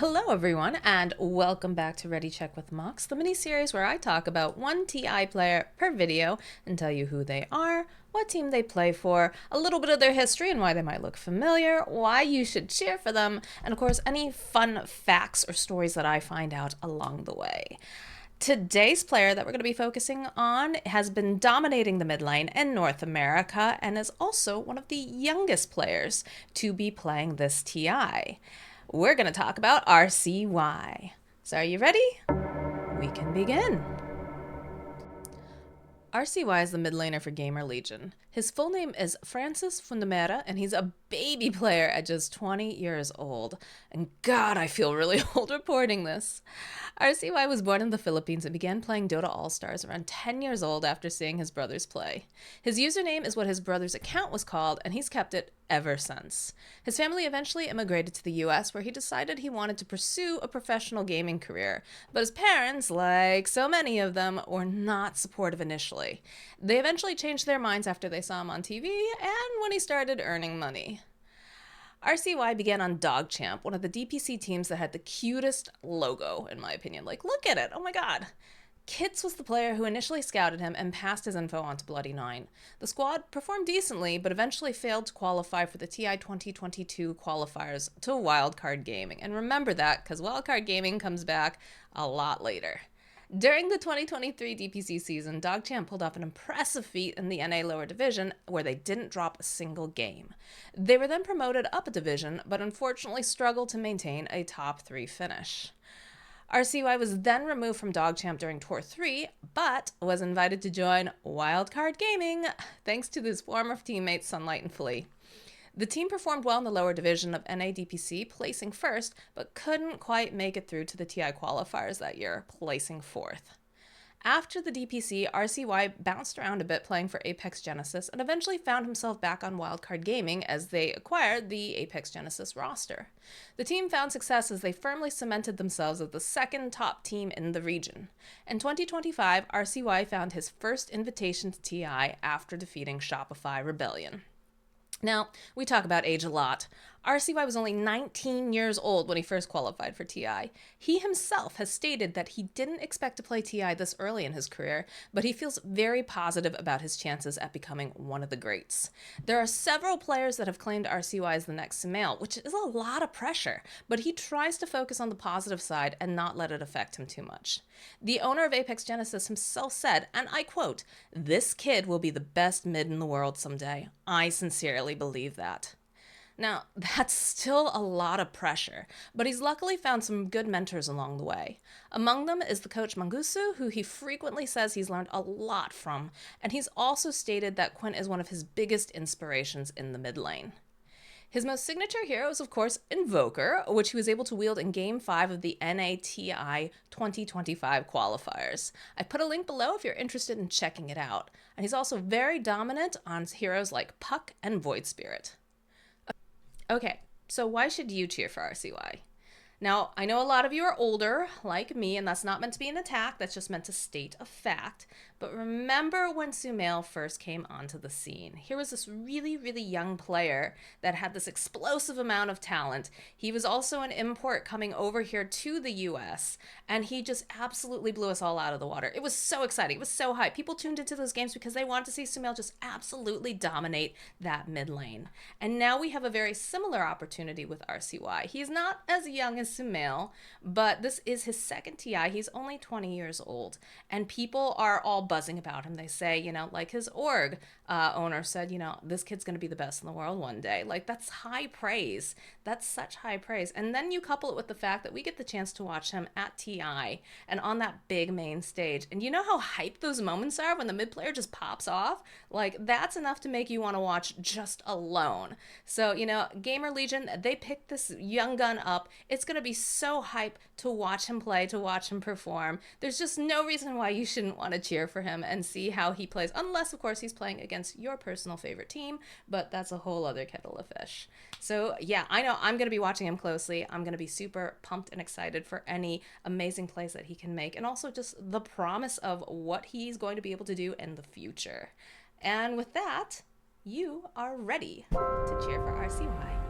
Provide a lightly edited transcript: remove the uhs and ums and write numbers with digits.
Hello everyone, and welcome back to Ready Check with Mox, the mini-series where I talk about one TI player per video and tell you who they are, what team they play for, a little bit of their history and why they might look familiar, why you should cheer for them, and of course any fun facts or stories that I find out along the way. Today's player that we're going to be focusing on has been dominating the mid lane in North America and is also one of the youngest players to be playing this TI. We're going to talk about RCY. So are you ready? We can begin. RCY is the mid laner for GamerLegion. His full name is Francis Fundamera, and he's a baby player at just 20 years old. And God, I feel really old reporting this. RCY was born in the Philippines and began playing Dota All-Stars around 10 years old after seeing his brothers play. His username is what his brother's account was called, and he's kept it ever since. His family eventually immigrated to the US, where he decided he wanted to pursue a professional gaming career, but his parents, like so many of them, were not supportive initially. They eventually changed their minds after they saw him on TV and when he started earning money. RCY began on DogChamp, one of the DPC teams that had the cutest logo, in my opinion. Like, look at it, oh my god. Kits was the player who initially scouted him and passed his info on to Bloody Nine. The squad performed decently, but eventually failed to qualify for the TI 2022 qualifiers to Wildcard Gaming. And remember that, because Wildcard Gaming comes back a lot later. During the 2023 DPC season, DogChamp pulled off an impressive feat in the NA lower division where they didn't drop a single game. They were then promoted up a division, but unfortunately struggled to maintain a top 3 finish. RCY was then removed from DogChamp during Tour 3, but was invited to join Wildcard Gaming thanks to his former teammates Sunlight and Flea. The team performed well in the lower division of NADPC, placing first, but couldn't quite make it through to the TI qualifiers that year, placing 4th. After the DPC, RCY bounced around a bit playing for Apex Genesis and eventually found himself back on Wildcard Gaming as they acquired the Apex Genesis roster. The team found success as they firmly cemented themselves as the second top team in the region. In 2025, RCY found his first invitation to TI after defeating Shopify Rebellion. Now, we talk about age a lot. RCY was only 19 years old when he first qualified for TI. He himself has stated that he didn't expect to play TI this early in his career, but he feels very positive about his chances at becoming one of the greats. There are several players that have claimed RCY as the next Sumail, which is a lot of pressure, but he tries to focus on the positive side and not let it affect him too much. The owner of Apex Genesis himself said, and I quote, "This kid will be the best mid in the world someday. I sincerely believe that." Now, that's still a lot of pressure, but he's luckily found some good mentors along the way. Among them is the coach Mangusu, who he frequently says he's learned a lot from, and he's also stated that Quint is one of his biggest inspirations in the mid lane. His most signature hero is, of course, Invoker, which he was able to wield in Game 5 of the NATI 2025 qualifiers. I put a link below if you're interested in checking it out. And he's also very dominant on heroes like Puck and Void Spirit. Okay, so why should you cheer for RCY? Now, I know a lot of you are older, like me, and that's not meant to be an attack, that's just meant to state a fact. But remember when Sumail first came onto the scene. Here was this really, really young player that had this explosive amount of talent. He was also an import coming over here to the US, and he just absolutely blew us all out of the water. It was so exciting. It was so hype. People tuned into those games because they wanted to see Sumail just absolutely dominate that mid lane. And now we have a very similar opportunity with RCY. He's not as young as Sumail, but this is his second TI. He's only 20 years old, and people are all buzzing about him. They say, like his org owner said, this kid's going to be the best in the world one day. Like, that's high praise. That's such high praise. And then you couple it with the fact that we get the chance to watch him at TI and on that big main stage. And you know how hype those moments are when the mid player just pops off? Like, that's enough to make you want to watch just alone. So, GamerLegion, they picked this young gun up. It's going to be so hype to watch him play, to watch him perform. There's just no reason why you shouldn't want to cheer for him and see how he plays, unless, of course, he's playing against your personal favorite team, but that's a whole other kettle of fish. So, yeah, I know I'm going to be watching him closely. I'm going to be super pumped and excited for any amazing plays that he can make, and also just the promise of what he's going to be able to do in the future. And with that, you are ready to cheer for RCY.